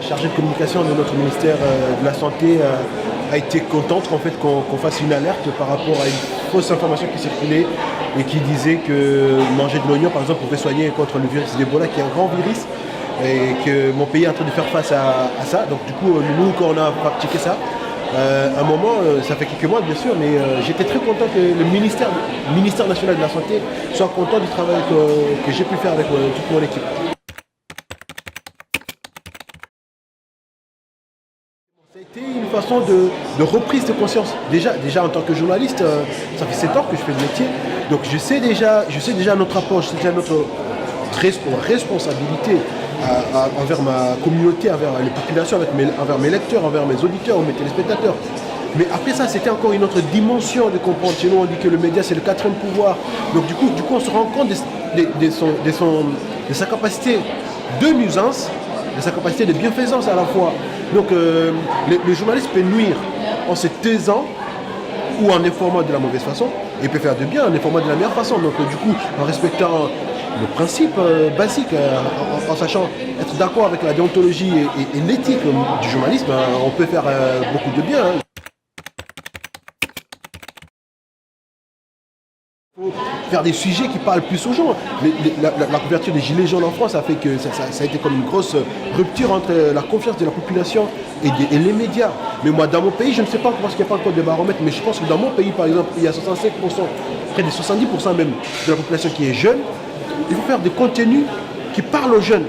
chargée de communication de notre ministère de la Santé a été contente en fait, qu'on fasse une alerte par rapport à une fausse information qui circulait et qui disait que manger de l'oignon, par exemple, pouvait soigner contre le virus d'Ebola, qui est un grand virus, et que mon pays est en train de faire face à ça. Donc du coup, nous, quand on a pratiqué ça, un moment, ça fait quelques mois bien sûr, mais j'étais très content que le ministère national de la Santé soit content du travail que j'ai pu faire avec toute mon équipe. Ça a été une façon de reprise de conscience. Déjà en tant que journaliste, ça fait 7 ans que je fais le métier, donc je sais déjà notre apport, je sais déjà notre responsabilité envers ma communauté, envers les populations, envers mes lecteurs, envers mes auditeurs, mes téléspectateurs. Mais après ça, c'était encore une autre dimension de comprendre. Chez nous, on dit que le média, c'est le quatrième pouvoir. Donc du coup on se rend compte de sa capacité de nuisance, de sa capacité de bienfaisance à la fois. Donc le journaliste peut nuire en se taisant ou en informant de la mauvaise façon, et peut faire de bien en informant de la meilleure façon. Donc du coup, en respectant le principe basique, en sachant être d'accord avec la déontologie et l'éthique du journalisme, on peut faire beaucoup de bien. Il faut faire des sujets qui parlent plus aux gens. La couverture des Gilets jaunes en France a fait que ça a été comme une grosse rupture entre la confiance de la population et les médias. Mais moi, dans mon pays, je ne sais pas parce qu'il n'y a pas encore de baromètre, mais je pense que dans mon pays, par exemple, il y a 65%, près de 70% même de la population qui est jeune. Il faut faire des contenus qui parlent aux jeunes.